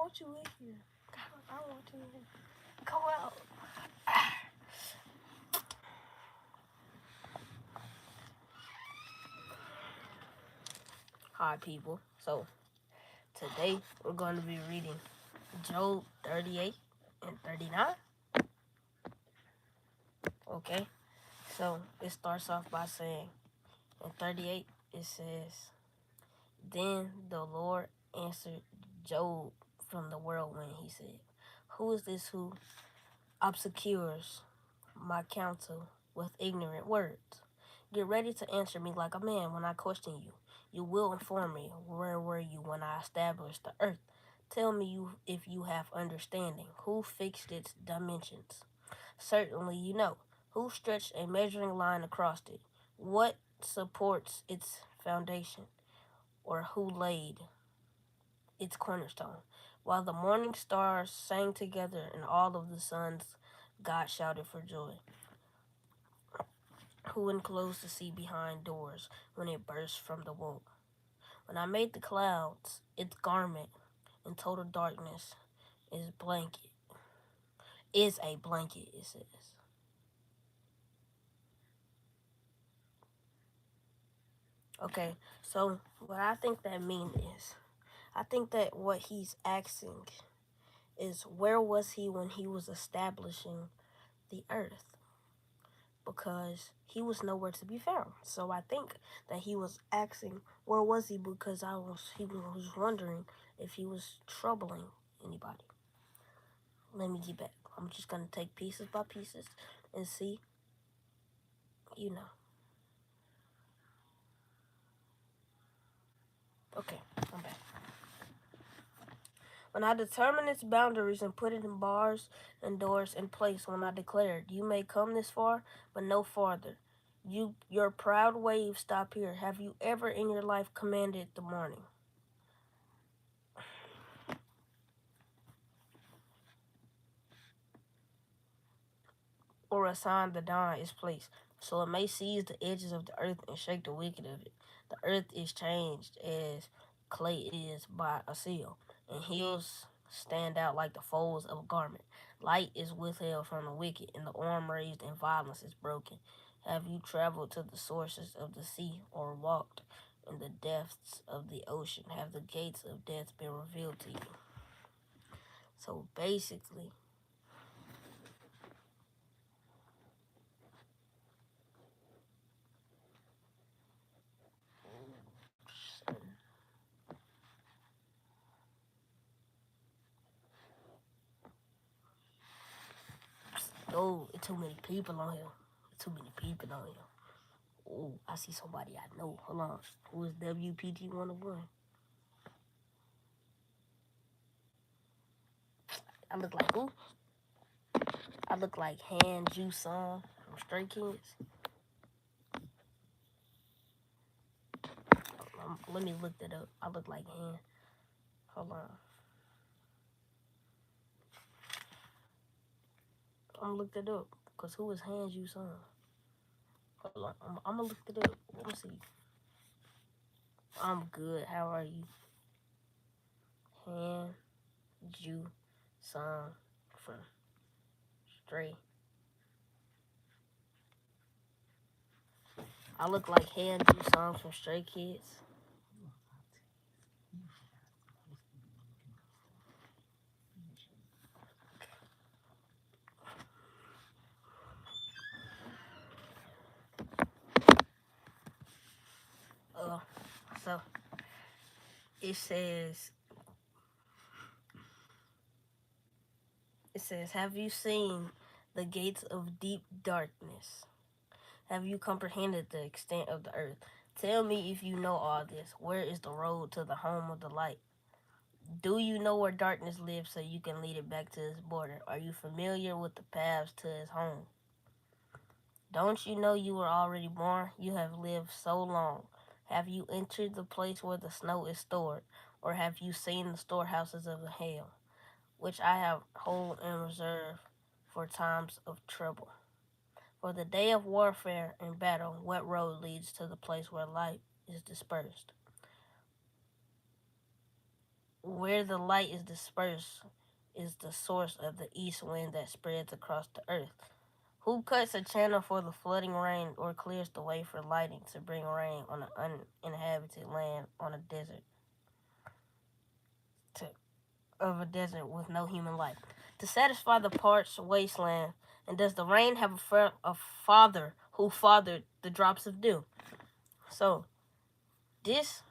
want you in here. I don't want you in here. Go out. Hi, people. So, today we're going to be reading Job 38 and 39. Okay? So, it starts off by saying, in 38, it says, Then the Lord answered Job from the whirlwind. He said, Who is this who obscures my counsel with ignorant words? Get ready to answer me like a man when I question you. You will inform me. Where were you when I established the earth? Tell me if you have understanding. Who fixed its dimensions? Certainly you know. Who stretched a measuring line across it? What supports its foundation? Or who laid its cornerstone? While the morning stars sang together and all of the sons, God shouted for joy. Who enclosed the sea behind doors when it burst from the womb? When I made the clouds its garment, and total darkness is a blanket, it says. Okay, so what I think that means is, I think that what he's asking is, where was he when he was establishing the earth? Because he was nowhere to be found. So I think that he was asking, where was he? Because he was wondering if he was troubling anybody. Let me get back. I'm just gonna take pieces by pieces and see, Okay, I'm back. When I determined its boundaries and put it in bars and doors in place, when I declared, you may come this far, but no farther. Your proud waves stop here. Have you ever in your life commanded the morning? Or assigned the dawn its place, so it may seize the edges of the earth and shake the wicked of it. The earth is changed as clay is by a seal, and hills stand out like the folds of a garment. Light is withheld from the wicked, and the arm raised in violence is broken. Have you traveled to the sources of the sea, or walked in the depths of the ocean? Have the gates of death been revealed to you? So basically, oh, it's too many people on here. Too many people on here. Oh, I see somebody I know. Hold on. Who is WPG 101? I look like who? I look like Han Ju-sung from Stray Kids. Let me look that up. I look like Han. Hold on. I'm gonna look that up. Because who is Han Ju-sung? Hold on. I'm gonna look that up. Let me see. I'm good. How are you? Han Ju-sung from Stray. I look like Han Ju-sung from Stray Kids. So it says, have you seen the gates of deep darkness? Have you comprehended the extent of the earth? Tell me if you know all this. Where is the road to the home of the light? Do you know where darkness lives so you can lead it back to its border? Are you familiar with the paths to its home? Don't you know you were already born? You have lived so long. Have you entered the place where the snow is stored? Or have you seen the storehouses of the hail, which I have hold in reserve for times of trouble? For the day of warfare and battle, what road leads to the place where light is dispersed? Where the light is dispersed is the source of the east wind that spreads across the earth. Who cuts a channel for the flooding rain or clears the way for lightning to bring rain on an uninhabited land on a desert to, of a desert with no human life? To satisfy the parched wasteland, and does the rain have a father who fathered the drops of dew? So this,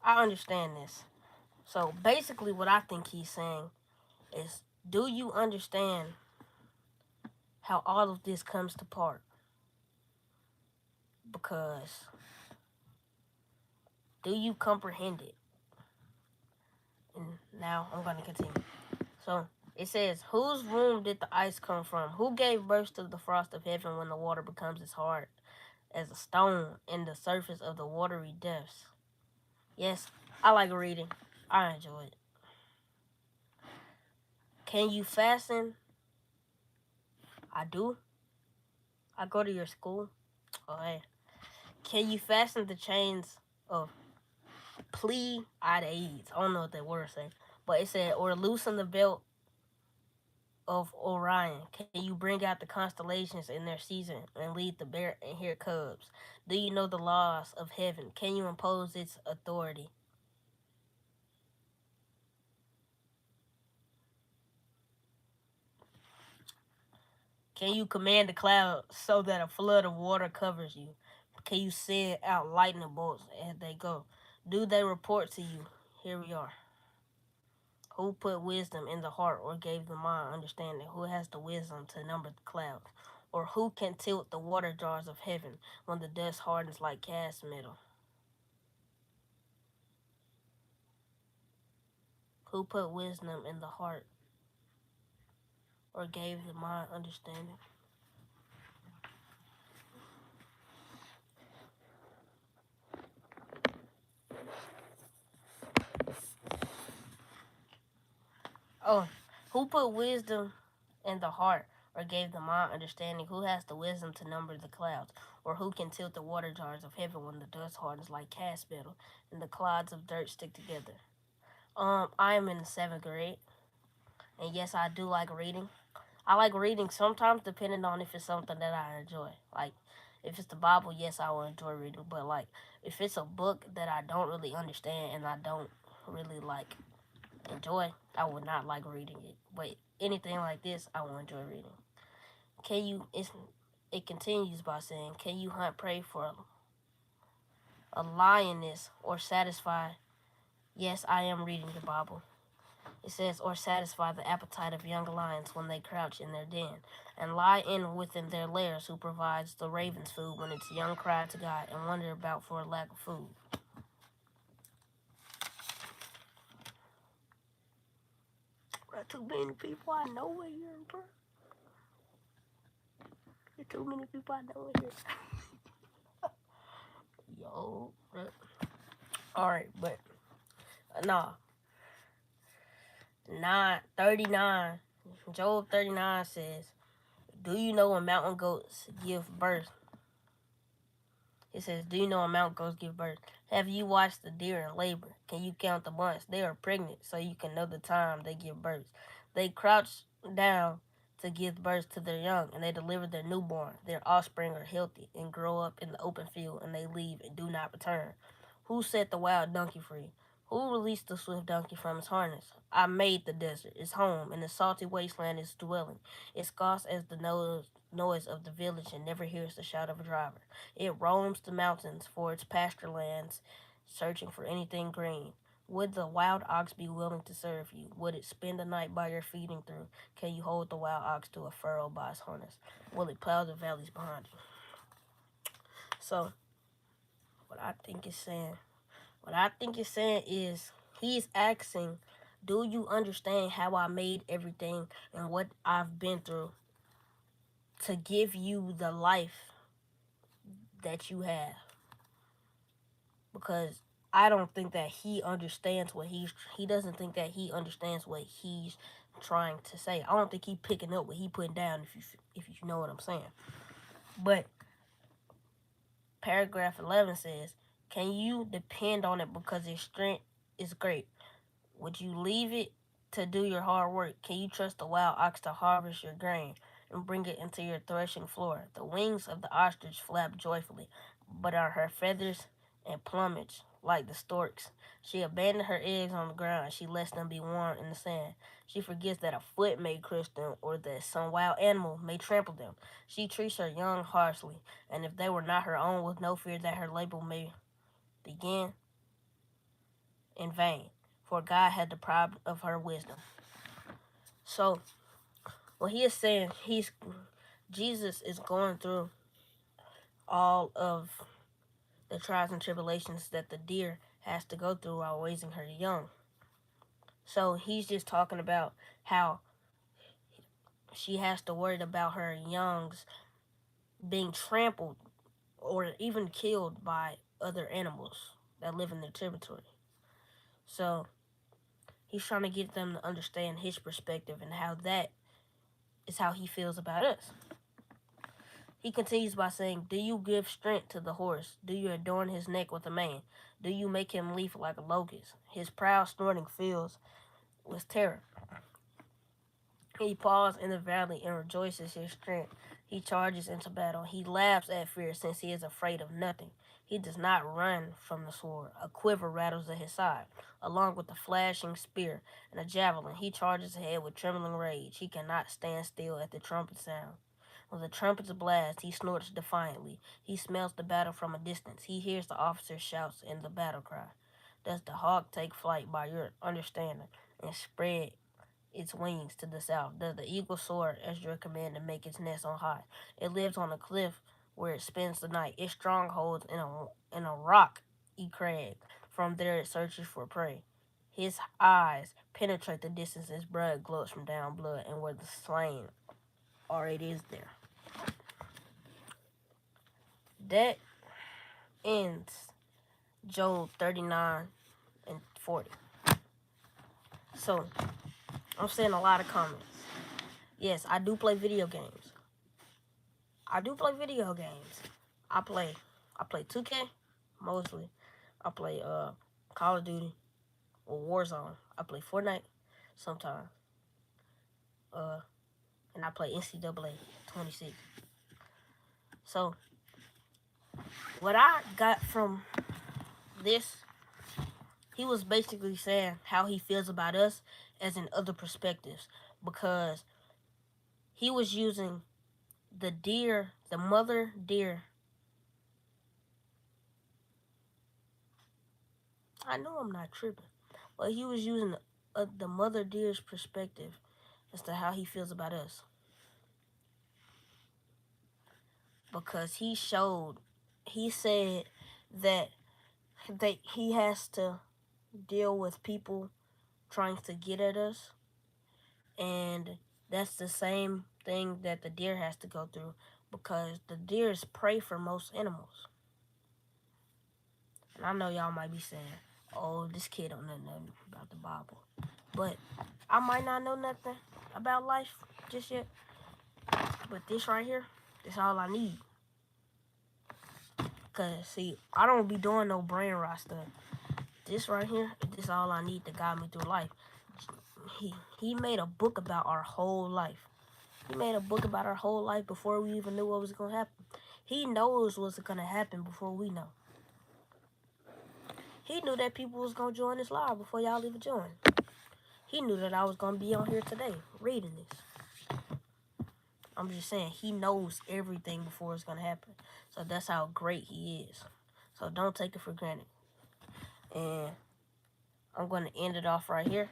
I understand this. So basically, what I think he's saying is, do you understand how all of this comes to part? Because do you comprehend it? And now I'm going to continue. So it says, whose room did the ice come from? Who gave birth to the frost of heaven when the water becomes as hard as a stone in the surface of the watery depths? Yes, I like reading. I enjoy it. Can you fasten? I do. I go to your school. Oh, hey. Can you fasten the chains of Pleiades? I don't know what that word says. But it said, or loosen the belt of Orion. Can you bring out the constellations in their season and lead the bear and hear cubs? Do you know the laws of heaven? Can you impose its authority? Can you command the clouds so that a flood of water covers you? Can you send out lightning bolts as they go? Do they report to you? Here we are. Who put wisdom in the heart or gave the mind understanding? Who has the wisdom to number the clouds? Or who can tilt the water jars of heaven when the dust hardens like cast metal? Who put wisdom in the heart or gave the mind understanding? Oh, who put wisdom in the heart or gave the mind understanding? Who has the wisdom to number the clouds? Or who can tilt the water jars of heaven when the dust hardens like cast metal and the clods of dirt stick together? I am in the 7th grade, and yes, I do like reading. I like reading sometimes, depending on if it's something that I enjoy. Like, if it's the Bible, yes, I will enjoy reading. But like, if it's a book that I don't really understand and I don't really like enjoy, I would not like reading it. But anything like this, I will enjoy reading. Can you? It continues by saying, "Can you hunt prey for a lioness or satisfy?" Yes, I am reading the Bible. It says, or satisfy the appetite of young lions when they crouch in their den, and lie in within their lairs, who provides the ravens food when its young cry to God and wonder about for a lack of food. Not too many people I know in here, bro. There's too many people I know in here. Yo, bro. Alright, but nah. 39. Job 39 says, do you know when mountain goats give birth? It says, do you know when mountain goats give birth? Have you watched the deer in labor? Can you count the months they are pregnant so you can know the time they give birth? They crouch down to give birth to their young, and they deliver their newborn. Their offspring are healthy and grow up in the open field, and they leave and do not return. Who set the wild donkey free? Who released the swift donkey from its harness? I made the desert its home, and the salty wasteland its dwelling. It scoffs at the noise of the village and never hears the shout of a driver. It roams the mountains for its pasture lands, searching for anything green. Would the wild ox be willing to serve you? Would it spend the night by your feeding through? Can you hold the wild ox to a furrow by its harness? Will it plow the valleys behind you? So, what I think it's saying, is he's asking, do you understand how I made everything and what I've been through to give you the life that you have? Because I don't think that he understands he doesn't think that he understands what he's trying to say. I don't think he picking up what he putting down, if you know what I'm saying. But paragraph 11 says, can you depend on it because its strength is great? Would you leave it to do your hard work? Can you trust the wild ox to harvest your grain and bring it into your threshing floor? The wings of the ostrich flap joyfully, but are her feathers and plumage like the stork's. She abandoned her eggs on the ground. She lets them be worn in the sand. She forgets that a foot may crush them or that some wild animal may trample them. She treats her young harshly, and if they were not her own, with no fear that her labor may begin in vain, for God had deprived of her wisdom. So, what he is saying, Jesus is going through all of the trials and tribulations that the deer has to go through while raising her young. So he's just talking about how she has to worry about her youngs being trampled or even killed by other animals that live in their territory. So he's trying to get them to understand his perspective and how that is how he feels about us. He continues by saying, do you give strength to the horse? Do you adorn his neck with a mane? Do you make him leap like a locust? His proud snorting fills with terror. He paws in the valley and rejoices his strength. He charges into battle. He laughs at fear since he is afraid of nothing. He does not run from the sword. A quiver rattles at his side, along with a flashing spear and a javelin. He charges ahead with trembling rage. He cannot stand still at the trumpet sound. When the trumpets blast, he snorts defiantly. He smells the battle from a distance. He hears the officer's shouts and the battle cry. Does the hawk take flight by your understanding and spread its wings to the south? Does the eagle soar as your command and make its nest on high? It lives on a cliff where it spends the night. Its strongholds in a rocky crag. From there it searches for prey. His eyes penetrate the distance as blood glows from down blood, and where the slain are, it is there. That ends Job 39 and 40. So, I'm seeing a lot of comments. Yes, I do play video games. I play 2K mostly. I play Call of Duty or Warzone. I play Fortnite sometimes. And I play NCAA 26. So what I got from this, he was basically saying how he feels about us as in other perspectives, because he was using the mother deer. I know I'm not tripping, but he was using the mother deer's perspective as to how he feels about us, because he said that he has to deal with people trying to get at us, and that's the same thing that the deer has to go through, because the deer is prey for most animals. And I know y'all might be saying, oh, this kid don't know nothing about the Bible, but I might not know nothing about life just yet, but this right here, this all I need. Because, see, I don't be doing no brain rot stuff. This right here, this all I need to guide me through life. He made a book about our whole life. He made a book about our whole life before we even knew what was going to happen. He knows what's going to happen before we know. He knew that people was going to join this live before y'all even joined. He knew that I was going to be on here today reading this. I'm just saying, he knows everything before it's going to happen. So that's how great he is. So don't take it for granted. And I'm going to end it off right here.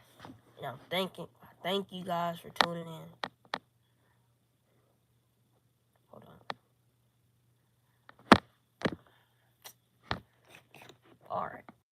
Thank you guys for tuning in.